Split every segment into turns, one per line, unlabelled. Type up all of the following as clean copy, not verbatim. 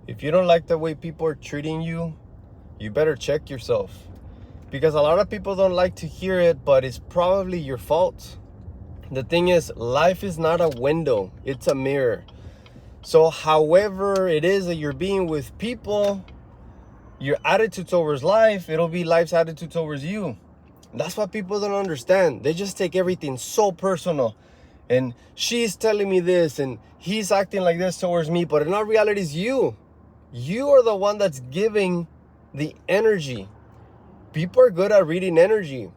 If you don't like the way people are treating you, you better check yourself. Because a lot of people don't like to hear it, but it's probably your fault. The thing is, life is not a window, it's a mirror. So however it is that you're being with people, your attitude towards life, it'll be life's attitude towards you. That's what people don't understand. They just take everything so personal. And she's telling me this and he's acting like this towards me, but in all reality, it's you. You are the one that's giving the energy. People are good at reading energy.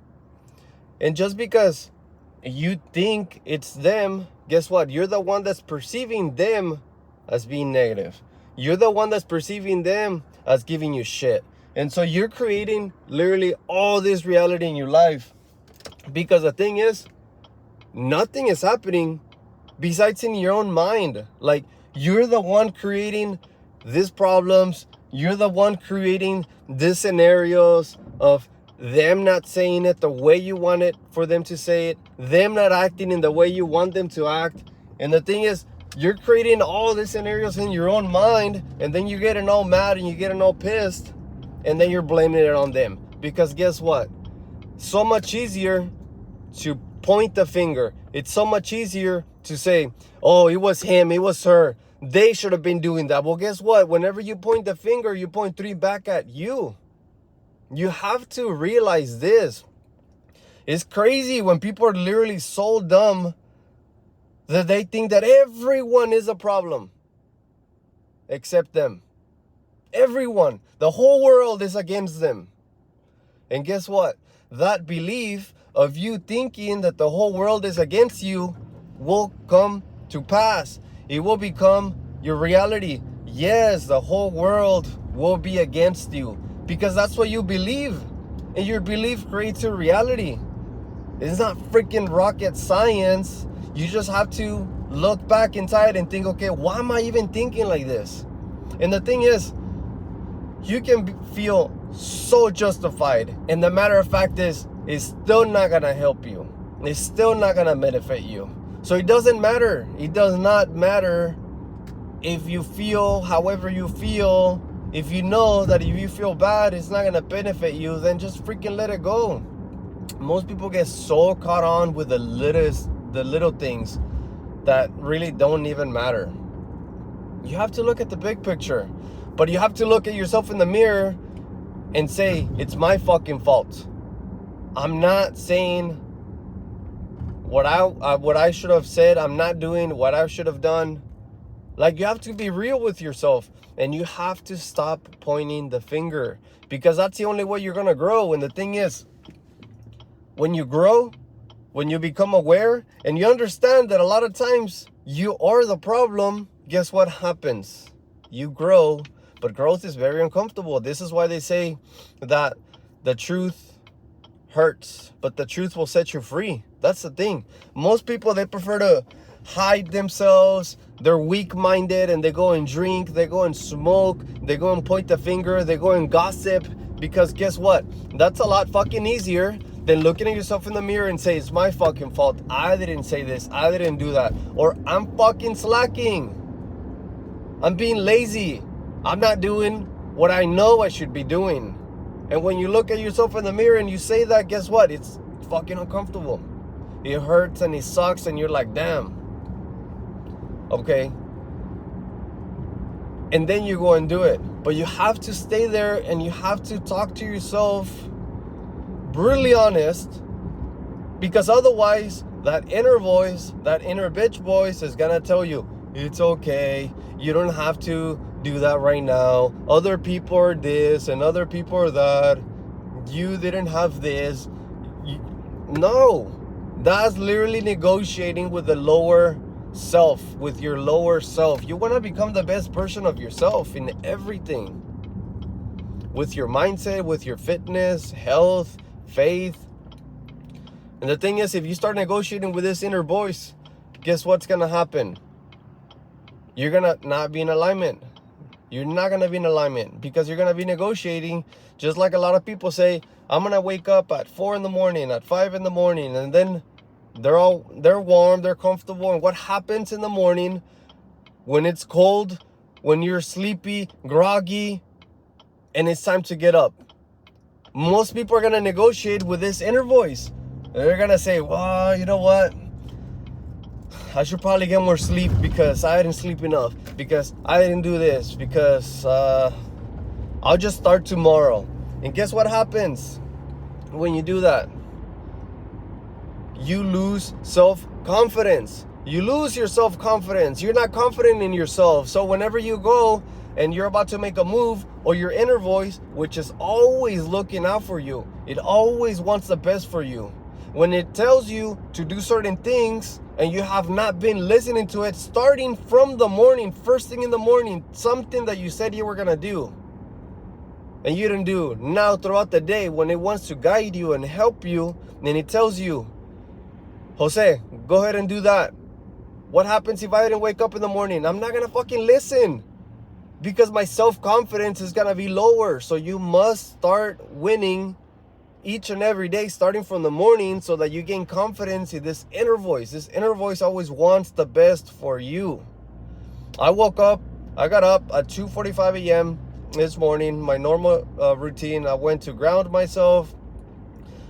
And just because you think it's them, guess what? You're the one that's perceiving them as being negative. You're the one that's perceiving them as giving you shit. And so you're creating literally all this reality in your life. Because the thing is, nothing is happening besides in your own mind. Like, you're the one creating these problems. You're the one creating these scenarios of them not saying it the way you want it for them to say it, them not acting in the way you want them to act. And the thing is, you're creating all these scenarios in your own mind, and then you're getting all mad and you're getting all pissed, and then you're blaming it on them. Because guess what? So much easier to point the finger. It's so much easier to say, oh, it was him, it was her, they should have been doing that. Well, guess what? Whenever you point the finger, you point three back at you. You have to realize this. It's crazy when people are literally so dumb that they think that everyone is a problem except them. Everyone. The whole world is against them. And guess what? That belief of you thinking that the whole world is against you will come to pass. It will become your reality. Yes, the whole world will be against you because that's what you believe. And your belief creates your reality. It's not freaking rocket science. You just have to look back inside and think, okay, why am I even thinking like this? And the thing is, you can feel so justified. And the matter of fact is, it's still not going to help you. It's still not going to benefit you. So it doesn't matter. It does not matter if you feel however you feel. If you know that if you feel bad, it's not going to benefit you, then just freaking let it go. Most people get so caught on with the little things that really don't even matter. You have to look at the big picture. But you have to look at yourself in the mirror and say, it's my fucking fault. I'm not saying what I should have said. I'm not doing what I should have done. Like, you have to be real with yourself. And you have to stop pointing the finger. Because that's the only way you're going to grow. And the thing is, when you grow, when you become aware, and you understand that a lot of times you are the problem, guess what happens? You grow. But growth is very uncomfortable. This is why they say that the truth hurts, but the truth will set you free. That's the thing. Most people, they prefer to hide themselves. They're weak-minded and they go and drink, they go and smoke, they go and point the finger, they go and gossip. Because guess what? That's a lot fucking easier than looking at yourself in the mirror and say, it's my fucking fault. I didn't say this. I didn't do that. Or I'm fucking slacking. I'm being lazy. I'm not doing what I know I should be doing. And when you look at yourself in the mirror and you say that, guess what? It's fucking uncomfortable. It hurts and it sucks and you're like, damn. Okay. And then you go and do it. But you have to stay there and you have to talk to yourself brutally honest. Because otherwise, that inner voice, that inner bitch voice is gonna tell you, it's okay. You don't have to do that right now. Other people are this and other people are that. You didn't have this. No. That's literally negotiating with the lower self, with your lower self. You want to become the best version of yourself in everything. With your mindset, with your fitness, health, faith. And the thing is, if you start negotiating with this inner voice, guess what's going to happen? You're going to not be in alignment. You're not going to be in alignment because you're going to be negotiating. Just like a lot of people say, I'm going to wake up at 4 in the morning, at 5 in the morning. And then they're warm, they're comfortable. And what happens in the morning when it's cold? when you're sleepy, groggy, and it's time to get up? Most people are going to negotiate with this inner voice. They're going to say, well, you know what? I should probably get more sleep because I didn't sleep enough, because I didn't do this, because I'll just start tomorrow. And guess what happens when you do that? You lose self-confidence. You lose your self-confidence. You're not confident in yourself. So whenever you go and you're about to make a move, or your inner voice, which is always looking out for you, it always wants the best for you. When it tells you to do certain things and you have not been listening to it, starting from the morning, first thing in the morning, something that you said you were going to do and you didn't do. Now throughout the day, when it wants to guide you and help you, and it tells you, Jose, go ahead and do that. What happens if I didn't wake up in the morning? I'm not going to fucking listen, because my self-confidence is going to be lower. So you must start winning each and every day, starting from the morning, so that you gain confidence in this inner voice. This inner voice always wants the best for you. I got up at 2:45 a.m. this morning, my normal routine. I went to ground myself.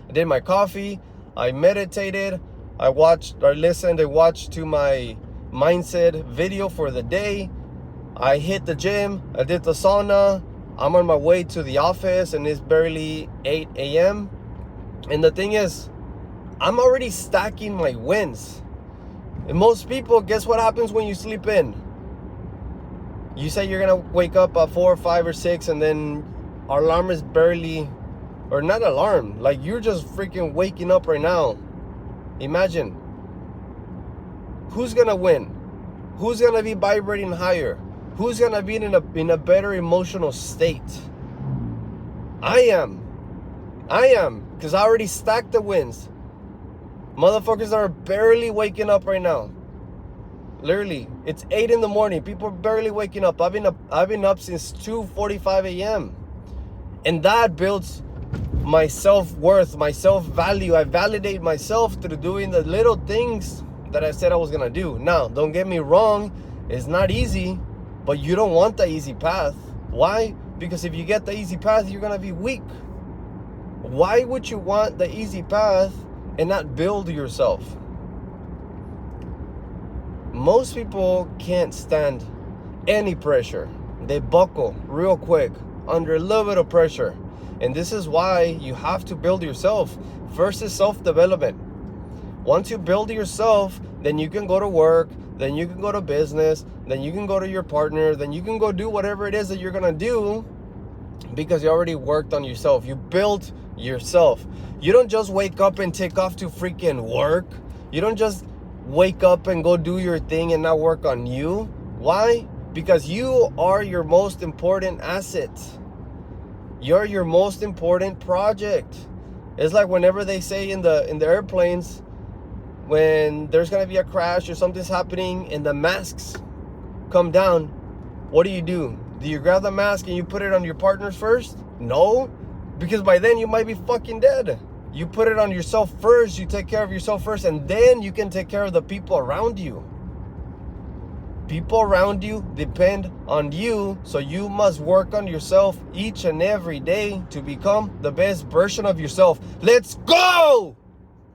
I did my coffee. I meditated. I listened and watched to my mindset video for the day. I hit the gym. I did the sauna. I'm on my way to the office and it's barely 8 a.m. And the thing is, I'm already stacking my wins. And most people, guess what happens when you sleep in? You say you're going to wake up at 4 or 5 or 6, and then our alarm is barely, or not alarm, like you're just freaking waking up right now. Imagine. Who's going to win? Who's going to be vibrating higher? Who's going to be in a better emotional state? I am. Because I already stacked the wins. Motherfuckers are barely waking up right now. Literally, it's 8 in the morning. People are barely waking up. I've been up since 2:45 a.m. And that builds my self-worth, my self-value. I validate myself through doing the little things that I said I was going to do. Now, don't get me wrong. It's not easy. But you don't want the easy path. Why? Because if you get the easy path, you're going to be weak. Why would you want the easy path and not build yourself? Most people can't stand any pressure. They buckle real quick under a little bit of pressure. And this is why you have to build yourself. First is self-development. Once you build yourself, then you can go to work, then you can go to business, then you can go to your partner, then you can go do whatever it is that you're gonna do, because you already worked on yourself. You built yourself. You don't just wake up and take off to freaking work. You don't just wake up and go do your thing and not work on you. Why? Because you are your most important asset. You're your most important project. It's like whenever they say in the airplanes, when there's going to be a crash or something's happening and the masks come down, what do? Do you grab the mask and you put it on your partners first? No, because by then you might be fucking dead. You put it on yourself first. You take care of yourself first, and then you can take care of the people around you. People around you depend on you, so you must work on yourself each and every day to become the best version of yourself. Let's go!